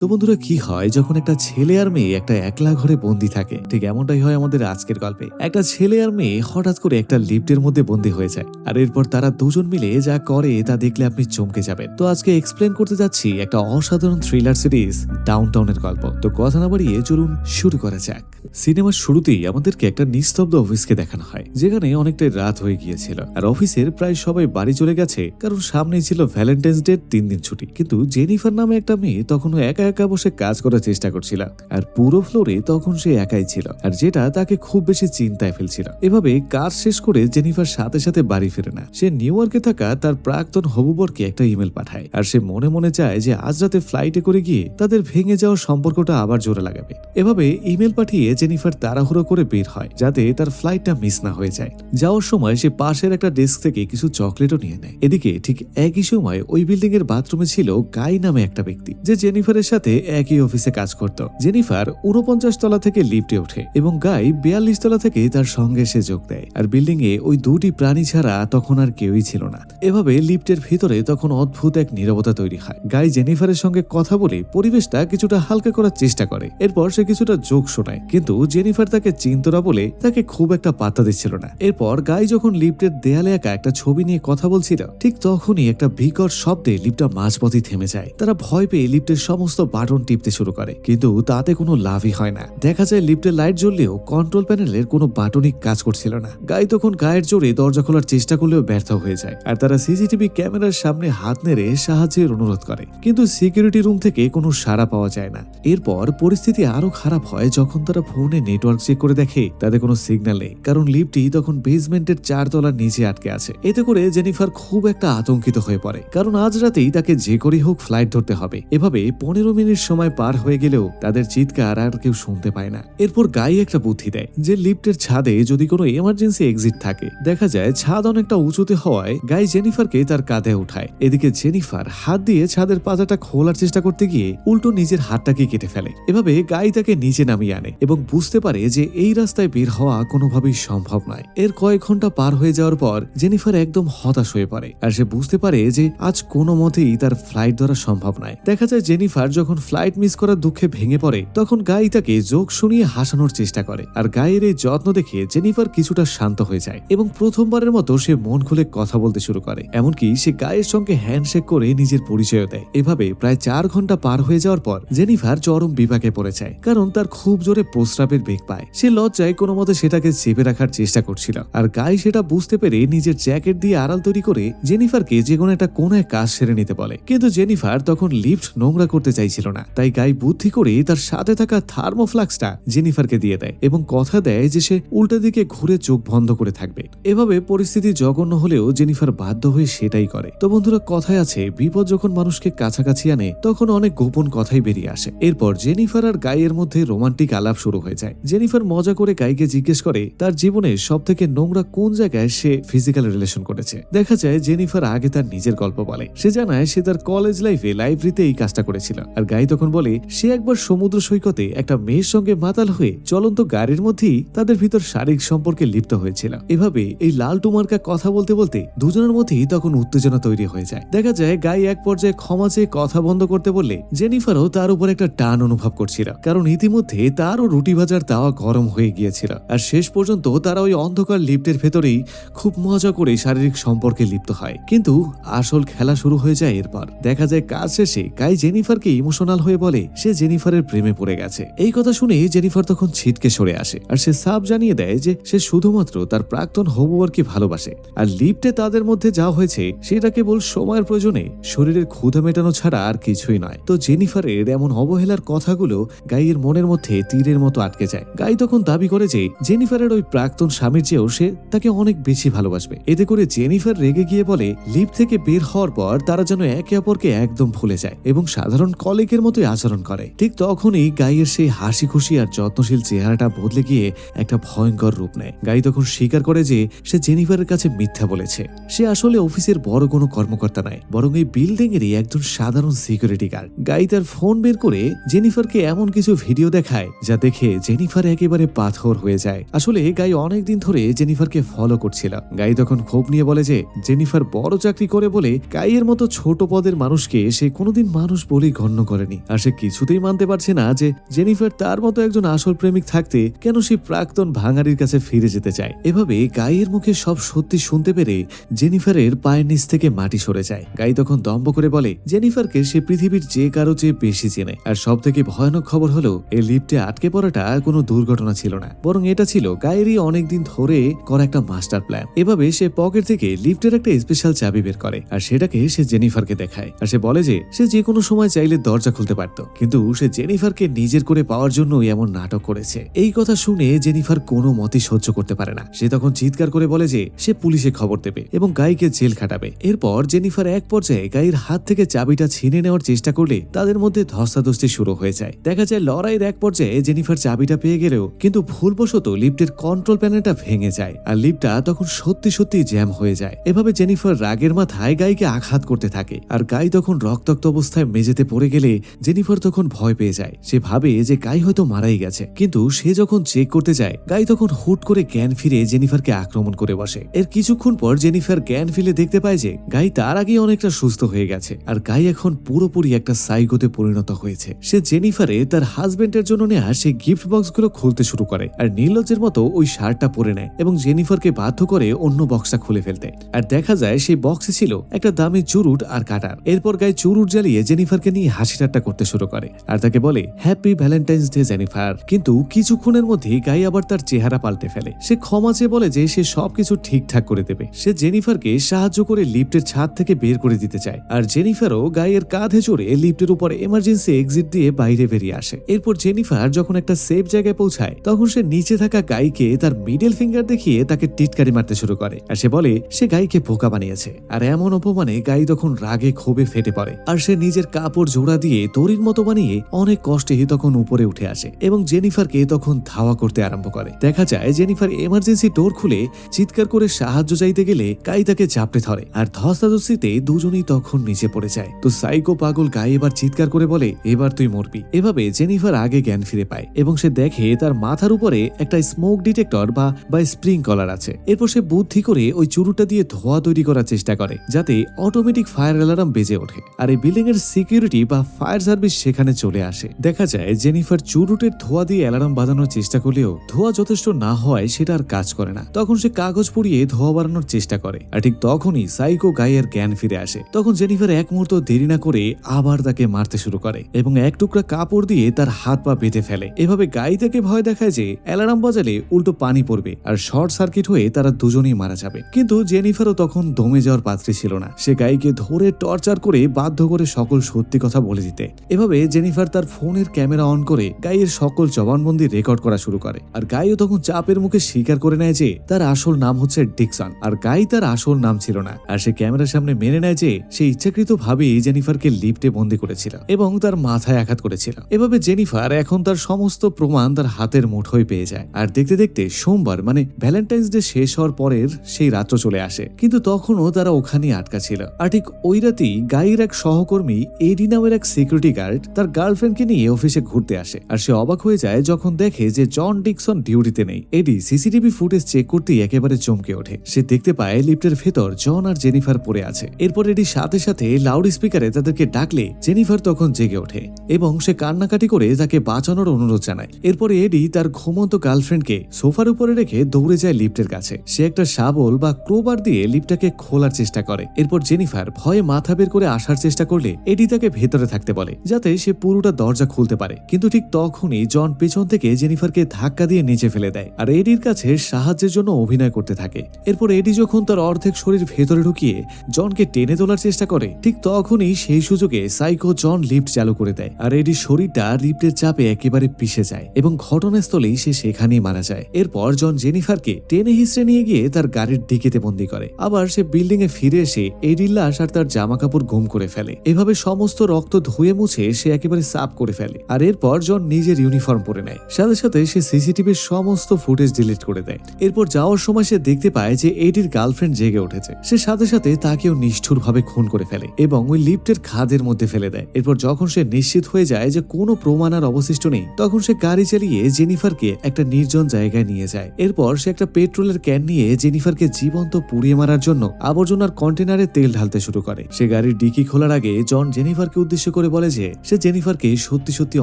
তো বন্ধুরা, কি হয় যখন একটা ছেলে আর মেয়ে একটা একলা ঘরে বন্দি থাকে? ঠিক এমনটাই হয় আমাদের আজকের গল্পে। একটা ছেলে আর মেয়ে হঠাৎ করে একটা লিফটের মধ্যে বন্দি হয়ে যায়, আর এরপর তারা দুজন মিলে যা করে তা দেখলে আপনি চমকে যাবেন। তো আজকে এক্সপ্লেন করতে যাচ্ছি একটা অসাধারণ থ্রিলার সিরিজ ডাউনটাউনের গল্প। তো কথা না বাড়িয়ে চলুন শুরু করা যাক। সিনেমার শুরুতেই আমাদেরকে একটা নিস্তব্ধ অফিসকে দেখানো হয়, যেখানে অনেকটাই রাত হয়ে গিয়েছিল আর অফিসের প্রায় সবাই বাড়ি চলে গেছে, কারণ সামনেই ছিল ভ্যালেন্টাইন্স ডে 3 দিন ছুটি। কিন্তু জেনিফার নামে একটা মেয়ে তখনও একা একা বসে কাজ করার চেষ্টা করছিল, আর পুরো ফ্লোরে তখন সে একাই ছিল, আর যেটা তাকে খুব বেশি চিন্তায় ফেলছিল। এভাবে কাজ শেষ করে জেনিফার সাথে সাথে বাড়ি ফিরে না। সে নিউ ইয়র্কে থাকা তার প্রাক্তন হবুবরকে একটা ইমেল পাঠায়, আর সে মনে মনে চায় যে আজ রাতে ফ্লাইটে করে গিয়ে তাদের ভেঙে যাওয়া সম্পর্কটা আবার জোরে লাগাবে। এভাবে ইমেল পাঠিয়ে জেনিফার তাড়াহুড়ো করে বের হয়, যাতে তার ফ্লাইটটা মিস না হয়ে যায়। যাওয়ার সময় সে পাশের একটা ডেস্ক থেকে কিছু চকলেটও নিয়ে নেয়। এদিকে ঠিক একই সময় ওই বিল্ডিং এর বাথরুমে ছিল গাই নামে একটা ব্যক্তি, যে জেনিফারের সাথে একই অফিসে কাজ করত। জেনিফার 49 তলা থেকে লিফটে ওঠে এবং গাই 42 তলা থেকে তার সঙ্গে সে যোগ দেয়। আর বিল্ডিং এ ওই দুটি প্রাণী ছাড়া তখন আর কেউই ছিল না। এভাবে লিফটের ভিতরে তখন অদ্ভুত এক নীরবতা তৈরি হয়। গাই জেনিফারের সঙ্গে কথা বলে পরিবেশটা কিছুটা হালকা করার চেষ্টা করে। এরপর সে কিছুটা জোক শোনায়, কিন্তু জেনিফার তাকে চিনত না বলে তাকে খুব একটা পাত্তা দিচ্ছিল না। এরপর গাই যখন লিফটের দেয়ালে একা একটা ছবি নিয়ে কথা বলছিল, ঠিক তখনই একটা বিকট শব্দে লিফটটা মাঝপথেই থেমে যায়। তারা ভয় পেয়ে লিফটের সমস্ত বাটন টিপতে শুরু করে, কিন্তু তাতে কোনো লাভই হয় না। দেখা যায় লিফটের লাইট জ্বললেও কন্ট্রোল প্যানেলের কোনো বাটনই কাজ করছিল না। গাই তখন গায়ের জোরে দরজা খোলার চেষ্টা করলেও ব্যর্থ হয়ে যায়, আর তারা সিসিটিভি ক্যামেরার সামনে হাত নেড়ে সাহায্যের অনুরোধ করে, কিন্তু সিকিউরিটি রুম থেকে কোনো সাড়া পাওয়া যায় না। এরপর পরিস্থিতি আরো খারাপ হয় যখন তারা ফোনে নেটওয়ার্ক চেক করে দেখে তাদের কোনো সিগন্যাল নেই, কারণ লিফটটি তখন বেসমেন্টের 4 তলার নিচে আটকে আছে। এতে করে জেনিফার খুব একটা আতঙ্কিত হয়ে পড়ে, কারণ আজ রাতেই তাকে যে করেই হোক ফ্লাইট ধরতে হবে। এভাবে 15 মিনিট সময় পার হয়ে গেলেও তাদের চিৎকার আর কেউ শুনতে পায় না। এরপর গাই একটা বুদ্ধি দেয় যে লিফটের ছাদে যদি কোনো এমার্জেন্সি এক্সিট থাকে। দেখা যায় ছাদ অনেকটা উঁচুতে হওয়ায় গাই জেনিফারকে তার কাঁধে উঠায়। এদিকে জেনিফার হাত দিয়ে ছাদের পাতাটা খোলার চেষ্টা করতে গিয়ে উল্টো নিজের হাতটাকে কেটে ফেলে। এভাবে গাই তাকে নিচে নামিয়ে আনে এবং বুঝতে পারে যে এই রাস্তায় বের হওয়া কোনোভাবেই সম্ভব নয়। এর কয়েক ঘন্টা পার হয়ে যাওয়ার পর জেনিফার একদম হতাশ হয়ে পড়ে, আর সে বুঝতে পারে যে আজ কোনো মতেই তার ফ্লাইট ধরা সম্ভব নয়। দেখা যায় জেনিফার যখন ফ্লাইট মিস করার দুঃখে ভেঙে পড়ে, তখন গাই তাকে জোক শুনিয়ে হাসানোর চেষ্টা করে, আর গায়ের এই যত্ন দেখে জেনিফার কিছুটা শান্ত হয়ে যায় এবং প্রথমবারের মতো সে মন খুলে কথা বলতে শুরু করে। এমনকি সে গায়ের সঙ্গে হ্যান্ডশেক করে নিজের পরিচয় দেয়। এভাবে প্রায় 4 ঘন্টা পার হয়ে যাওয়ার পর জেনিফার চরম বিপাকে পড়ে যায়, কারণ তার খুব জোরে প্রস্রাবের বেগ পায়। সে লজ্জায় কোনো মতে সেটাকে চেপে রাখার চেষ্টা করছিল, আর গাই সেটা বুঝতে পেরে নিজের জ্যাকেট দিয়ে আড়াল তৈরি করে জেনিফারকে যে কোনো একটা কোনায় কাজ সেরে নিতে বলে। কিন্তু জেনিফার তখন লিফট নোংরা করতে চাইছিল না, তাই গাই বুদ্ধি করে তার সাথে থাকা থার্মোফ্লাক্সটা জেনিফারকে দিয়ে দেয় এবং কথা দেয় যে সে উল্টো দিকে ঘুরে চোখ বন্ধ করে থাকবে। এভাবে পরিস্থিতি জঘন্য হলেও জেনিফার বাধ্য হয়ে সেটাই করে। তো বন্ধুরা, কথায় আছে বিপদ যখন মানুষকে কাছাকাছি আনে তখন অনেক গোপন কথাই বেরিয়ে আসে। এরপর জেনিফার আর গাইয়ের মধ্যে রোমান্টিক আলাপ শুরু হয়ে যায়। জেনিফার মজা করে গাইকে জিজ্ঞেস করে তার জীবনে সব থেকে নোংরা কোন জায়গায় সে ফিজিক্যাল রিলেশন করেছে। দেখা যায় জেনিফার আগে তার নিজের গল্প বলে। সে জানায় সে তার কলেজ লাইফে লাইব্রেরিতে এই কাজটা করেছিল, আর গাই তখন বলে সে একবার সমুদ্র সৈকতে একটা মেয়ের সঙ্গে মাতাল হয়ে চলন্ত গাড়ির মধ্যেই তাদের ভিতর শারীরিক সম্পর্কে লিপ্ত হয়েছিল। এভাবে এই লাল টুমার্কা কথা বলতে বলতে দুজনের মধ্যেই তখন উত্তেজনা তৈরি হয়ে যায়। দেখা যায় গাই এক পর্যায়ে ক্ষমা চেয়ে কথা বন্ধ করতে বললে জেনিফারও তার উপর একটা টান অনুভব করছিল, কারণ ইতিমধ্যে তারও রুটি ভাজার তাওয়া গরম হয়ে গিয়েছিল। আর শেষ পর্যন্ত তারা ওই অন্ধকার লিফটের ভেতরেই খুব মজা করে শারীরিক সম্পর্কে লিপ্ত হয়। কিন্তু আসল খেলা শুরু হয়ে যায় এরপর। দেখা যায় কাজ শেষে গাই জেনিফারকে ইমোশনাল হয়ে বলে সে জেনিফারের প্রেমে পড়ে গেছে। এই কথা শুনে জেনিফার তখন ছিটকে সরে আসে, আর সে সাফ জানিয়ে দেয় যে সে শুধুমাত্র তার প্রাক্তন হবুবরকে ভালোবাসে, আর লিফটে তাদের মধ্যে যা হয়েছে সেটা কেবল সময়ের প্রয়োজনে শরীরের ক্ষুধা মেটানো ছাড়া আর কিছুই নয়। তো জেনিফারের এমন অবহেলার কথাগুলো গাইয়ের মনের মধ্যে তীরের মতো আটকে যায়। গাই তখন দাবি করে যে জেনিফারের ওই প্রাক্তন স্বামীর চেয়েও সে তাকে অনেক বেশি ভালোবাসবে। এতে করে জেনিফার রেগে গিয়ে বলে লিফট থেকে বের হওয়ার পর তারা যেন একে অপরকে একদম ভুলে যায় এবং সাধারণ কলিগের মতোই আচরণ করে। ঠিক তখনই গাইয়ের সেই হাসি খুশি আর যত্নশীল চেহারাটা বদলে গিয়ে একটা ভয়ঙ্কর রূপ নেয়। গাই তখন স্বীকার করে যে সে জেনিফারের কাছে মিথ্যা বলেছে। সে আসলে অফিসের বড় কোনো কর্মকর্তা নয়, বরং এই বিল্ডিং এরই একজন সাধারণ সিকিউরিটি গার্ড। গাই তার ফোন বের করে জেনিফারকে এমন কিছু ভিডিও দেখায় যা দেখে জেনিফার একেবারে পাথর হয়ে যায়। আসলে গাই অনেকদিন ধরে জেনিফারকে ফলো করছিল। গাই তখন ক্ষোভ নিয়ে বলে যে জেনিফার বড় চাকরি করে বলে গাইয়ের মতো ছোট পদের মানুষকে সে কোনোদিন মানুষ বলেই গণ্য করেনি। আর সে কিছুতেই মানতে পারছে না যে জেনিফার তার মতো একজন আসল প্রেমিক থাকতে কেন সে প্রাক্তন ভাঙারির কাছে ফিরে যেতে চায়। এভাবে গাইয়ের মুখে সব সত্যি শুনতে পেরে জেনিফারের পায়ের নিচ থেকে মাটি সরে যায়। গাই তখন দম্ভ করে বলে জেনিফারকে সে পৃথিবীর যে কারো চেয়ে বেশি চেনে। আর সব থেকে ভয়ানক খবর হলো এই লিফটে আটকে পড়াটা কোনো দুর্ঘটনা ছিল না, বরং এটা ছিল গায়েরই অনেকদিন ধরে করা একটা মাস্টার প্ল্যান। এভাবে সে পকেট থেকে লিফটের একটা স্পেশাল চাবি বের করে আর সেটাকে সে জেনিফারকে দেখায়। আর সে বলে যে সে যে কোনো সময় চাইলে দরজা খুলতে পারত, কিন্তু সে জেনিফারকে নিজের করে পাওয়ার জন্য এমন নাটক করেছে। এই কথা শুনে জেনিফার কোনো মতেই সহ্য করতে পারে না। সে তখন চিৎকার করে বলে যে সে পুলিশে খবর দেবে এবং গাইকে জেল খাটাবে। এরপর জেনিফার এক পর্যায়ে গাইয়ের হাত থেকে চাবিটা ছিনে নেওয়ার চেষ্টা করলে তাদের মধ্যে ধস্তাধস্তি শুরু হয়ে যায়। দেখা যায় লড়াইয়ের এক পর্যায়ে জেনিফার চাবিটা পেয়ে গেলেও কিন্তু ভুলবশত লিফটের কন্ট্রোল প্যানেলটা ভেঙে যায় আর লিফটটা তখন সত্যি সত্যি জ্যাম হয়ে যায়। এভাবে জেনিফার রাগের মাথায় গাইকে আঘাত করতে থাকে আর গাই তখন রক্তাক্ত অবস্থায় মেঝেতে পড়ে গেলে জেনিফার তখন ভয় পেয়ে যায়। সে ভাবে যে গাই হয়তো মারাই গেছে, কিন্তু সে যখন চেক করতে যায় গাই তখন হুট করে জ্ঞান ফিরে জেনিফারকে আক্রমণ করে বসে। এর কিছুক্ষণ পর জেনিফার জ্ঞান ফিরে দেখতে পায় যে গাই তার আগে অনেকটা সুস্থ হয়ে গেছে আর গাই এখন পুরোপুরি একটা সাইকোতে পরিণত হয়েছে। সে জেনিফারে তার হাজবেন্ডের জন্য নেওয়া সেই গিফট বক্সগুলো খুলতে শুরু করে আর নির্লজ্জের মতো ওই শার্টটা পরে নেয় এবং জেনিফারকে বাধ্য করে অন্য বক্সটা খুলে ফেলতে। আর দেখা যায় সেই বক্সে ছিল একটা দামি চুরুট আর কাটার। এরপর গাই চুরুট জ্বালিয়ে জেনিফারকে নিয়ে হাসি ঠাট্টা করতে শুরু করে আর তাকে বলে হ্যাপি ভ্যালেন্টাইন্স ডে জেনিফার। কিন্তু কিছুক্ষণের মধ্যেই গাই আবার তার চেহারা পাল্টে ফেলে। সে ক্ষমা চেয়ে বলে যে সে সবকিছু ঠিকঠাক করে দেবে। সে জেনিফারকে সাহায্য করে লিফটের ছাদ থেকে বের করে দিতে চায় আর জেনিফারও গাইয়ের কাঁধে চড়ে লিফটের উপর এমার্জেন্সি এক্সিট দিয়ে বাইরে বেরিয়ে আসে। এরপর জেনিফার যখন একটা সেফ জায়গায় পৌঁছায় তখন সে নিচে থাকা গাইকে তার মিডল ফিঙ্গার দেখিয়ে তাকে টিটকারি মারতে শুরু করে আর সে বলে সে গাইকে বোকা বানিয়েছে। আর এমন অপমানে গাই তখন রাগে ক্ষোভে ফেটে পড়ে আর সে নিজের কাপড় জোড়া দিয়ে দড়ির মতো বানিয়ে অনেক কষ্টে তখন উপরে উঠে আসে এবং জেনিফারকে তখন ধাওয়া করতে আরম্ভ করে। দেখা যায় জেনিফার এমার্জেন্সি ডোর খুলে চিৎকার করে সাহায্য চাইতে গেলে গাই তাকে চাপড়ে ধরে আর ধস্তাধস্তিতে দুজনেই তখন নিচে পড়ে যায়। তো সাইকো পাগল গাই এবার চিৎকার করে বলে এবার তুই মরবি। এভাবে জেনিফার আগে জ্ঞান ফিরে পায় এবং সে দেখে তার মাথার উপরে একটা স্মোক ডিটেক্টর বা স্প্রিং কলার আছে। এরপর সে বুদ্ধি করে ওই চুরুটা দিয়ে ধোঁয়া তৈরি করার চেষ্টা করে যাতে অটোমেটিক ফায়ার অ্যালার্ম বেজে ওঠে আর এই বিল্ডিং এর সিকিউরিটি বা ফায়ার সার্ভিস সেখানে চলে আসে। দেখা যায় জেনিফার চুরুটের ধোঁয়া দিয়ে অ্যালার্ম বাজানোর চেষ্টা করলেও ধোঁয়া যথেষ্ট না হওয়ায় সেটা আর কাজ করে না। তখন সে কাগজ পুড়িয়ে ধোঁয়া বাড়ানোর চেষ্টা করে আর ঠিক তখনই সাইকো গাইয়ের জ্ঞান ফিরে আসে। তখন জেনিফার এক মুহূর্ত দেরি না করে আবার তাকে মারতে শুরু করে এবং এক টুকরা কাপড় দিয়ে তার হাত পা বেঁধে ফেলে। এভাবে গাই তাকে ভয় দেখায় যে অ্যালার্ম বাজালে উল্টো পানি পড়বে আর শর্ট সার্কিট হয়ে তারা দুজনেই মারা যাবে। কিন্তু জেনিফারও তখন দমে যাওয়ার পাত্রী ছিল না। সে গাইকে ধরে টর্চার করে বাধ্য করে সকল সত্যি কথা বলে দিতে। এভাবে জেনিফার তার ফোনের ক্যামেরা অন করে গাইয়ের সকল জবানবন্দি রেকর্ড করা শুরু করে আর গাইও তখন চাপের মুখে স্বীকার করে নেয় যে তার আসল নাম হচ্ছে ডিকসন আর গাই তার আসল নাম ছিল না। আর সে ক্যামেরার সামনে মেনে নেয় যে সে ইচ্ছাকৃত ভাবে জেনিফারকে লিফটে বন্দি করেছিল এবং তার মাথায় আঘাত করেছিল। এভাবে জেনিফার এখন তার সমস্ত প্রমাণ তার হাতের মুঠোয় পেয়ে যায়। আর দেখতে দেখতে সোমবার মানে ভ্যালেন্টাইন্স ডে শেষ হওয়ার পরের সেই রাত্র চলে আসে, কিন্তু তখনও তারা ওখানেই আটকা ছিল। আর ঠিক ওই রাতেই গাইয়ের এক সহকর্মী এডি নামের এক সিকিউরিটি গার্ড তার গার্লফ্রেন্ডকে নিয়ে অফিসে ঘুরতে আসে আর সে অবাক হয়ে যায় যখন দেখে যে জন ডিকসন ডিউটিতে নেই। এডি সিসিটিভি ফুটেজ চেক করতেই একেবারে চমকে ওঠে। সে দেখতে পায় লিফটের ভেতর জন আর জেনিফার পড়ে আছে। এরপর এডি সাথে সাথে লাউড স্পিকারে তাদেরকে ডাকলে জেনিফার তখন জেগে ওঠে এবং সে কান্নাকাটি করে তাকে বাঁচানোর অনুরোধ জানায়। এরপরে এডি তার ঘুমন্ত গার্লফ্রেন্ডকে সোফার উপরে রেখে দৌড়ে যায় লিফটের কাছে। সে একটা শাবল বা ক্রোবার দিয়ে লিফটটাকে খোলার চেষ্টা করে। এরপর জেনিফার ভয়ে মাথা বের করে আসার চেষ্টা করলে এডি তাকে ভেতরে থাকতে বলে যাতে সে পুরোটা দরজা খুলতে পারে। কিন্তু ঠিক তখনই জন পেছন থেকে জেনিফারকে ধাক্কা দিয়ে নিচে ফেলে দেয় আর এডির কাছে সাহায্যের জন্য অভিনয় করতে থাকে। এরপর এডি যখন তার অর্ধেক শরীর ভেতরে ঢুকিয়ে জনকে টেনে তোলার চেষ্টা করে ঠিক তখনই সেই সুযোগে সাইকো জন লিফট চালু করে দেয় আর এডির শরীরটা লিফটের চাপে একেবারে পিষে যায় এবং ঘটনাস্থলেই সে সেখানেই মারা যায়। এরপর জন জেনিফারকে টেনে হিসড়ে নিয়ে গিয়ে তার গাড়ির ডিকিতে বন্দি করে। আবার সে বিল্ডিং এ ফিরে এসে এডির লাশ আর তার জামা কাপড় গুম করে ফেলে। এভাবে সমস্ত রক্ত ধুয়ে মুছে সে একেবারে সাফ করে ফেলে আর এরপর জন নিজের ইউনিফর্ম পরে নেয়। সাথে সাথে সে সিসিটিভির সমস্ত ফুটেজ ডিলিট করে দেয়। এরপর যাওয়ার সময় সে দেখতে পায় যে এডির গার্লফ্রেন্ড জেগে উঠেছে। সে সাথে সাথে তাকেও নিষ্ঠুর ভাবে খুন করে ফেলে এবং ওই লিফটের খাদের মধ্যে ফেলে দেয়। এরপর যখন সে নিশ্চিত হয়ে যায় যে কোনো প্রমাণ আর অবশিষ্ট নেই তখন সে গাড়ি চালিয়ে জেনিফারকে একটা নির্জন জায়গায় নিয়ে যায়। এরপর সে একটা পেট্রোলের ক্যান নিয়ে জেনিফারকে জীবন্ত পুড়িয়ে মারার জন্য আবর্জনার কন্টেনারে তেল ঢালতে শুরু করে। সে গাড়ির ডিকি খোলার আগে জন জেনিফারকে উদ্দেশ্য করে করে বলে যে সে জেনিফারকে সত্যি সত্যি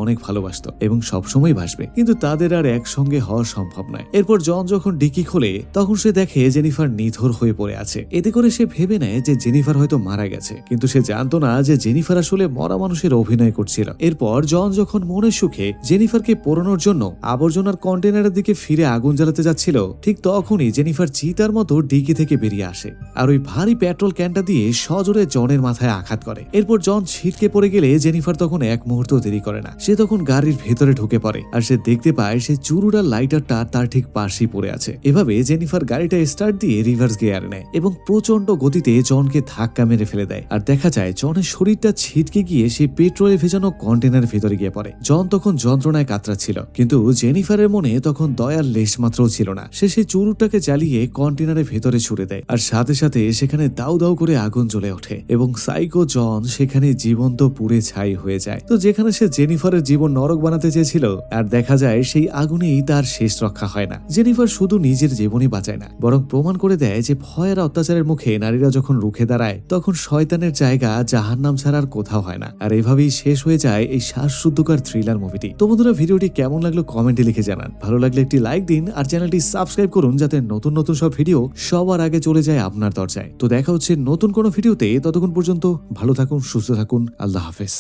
অনেক ভালোবাসতো এবং সবসময় বাসবে, কিন্তু তাদের আর একসঙ্গে হওয়া সম্ভব নয়। এরপর জন যখন ডিকি খোলে তখন সে দেখে জেনিফার নিথর হয়ে পড়ে আছে। এতে করে সে ভেবে নেয় যে জেনিফার হয়তো মারা গেছে, কিন্তু সে জানতো না যে জেনিফার আসলে মরা মানুষের অভিনয় করছিল। এরপর জন যখন মনের সুখে জেনিফারকে পোড়ানোর জন্য আবর্জনার কন্টেনারের দিকে ফিরে আগুন জ্বালাতে যাচ্ছিল, ঠিক তখনই জেনিফার চিতার মতো ডিকি থেকে বেরিয়ে আসে আর ওই ভারী পেট্রোল ক্যানটা দিয়ে সজোরে জনের মাথায় আঘাত করে। এরপর জন ছিটকে পড়ে গেলে জেনিফার তখন এক মুহূর্ত দেরি করে না, সে তখন গাড়ির ভেতরে ঢুকে পড়ে আর সে দেখতে পায় সে চুরুটার লাইটারটা তার ঠিক পাশেই পড়ে আছে। এভাবে জেনিফার গাড়িটা স্টার্ট দিয়ে রিভার্স গিয়ার নেয় এবং প্রচন্ড গতিতে জনকে ধাক্কা মেরে ফেলে দেয়। আর দেখা যায় জনের শরীরটা ছিটকে গিয়ে সেই পেট্রোলে ভেজানো কন্টেনারের ভেতরে গিয়ে পড়ে। জন তখন যন্ত্রণায় কাতরাচ্ছিল, কিন্তু জেনিফারের মনে তখন দয়ার লেশ মাত্রও ছিল না। সে সেই চুরুটাকে জ্বালিয়ে কন্টেনারের ভেতরে ছুড়ে দেয় আর সাথে সাথে সেখানে দাউ দাউ করে আগুন জ্বলে ওঠে এবং সাইকো জন সেখানে জীবন্ত পুড়ে ছাই হয়ে যায়। তো যেখানে সে জেনিফারের জীবন নরক বানাতে চেয়েছিল, আর দেখা যায় সেই আগুনেই তার শেষ রক্ষা হয় না। জেনিফার শুধু নিজের জীবনই বাঁচায় না, বরং প্রমাণ করে দেয় যে ভয়ের অত্যাচারের মুখে নারীরা যখন রুখে দাঁড়ায় তখন শয়তানের জায়গা জাহান্নাম ছাড়া আর কোথাও হয় না। আর এভাবেই শেষ হয়ে যায় এই শ্বাসরুদ্ধকর থ্রিলার মুভিটি। তো বন্ধুরা, ভিডিওটি কেমন লাগলো কমেন্টে লিখে জানান। ভালো লাগলে একটি লাইক দিন আর চ্যানেলটি সাবস্ক্রাইব করুন যাতে নতুন নতুন সব ভিডিও সবার আগে চলে যায় আপনার দরজায়। তো দেখা হচ্ছে নতুন কোনো ভিডিওতে, ততক্ষণ পর্যন্ত ভালো থাকুন, সুস্থ থাকুন, আল্লাহ হাফেজ।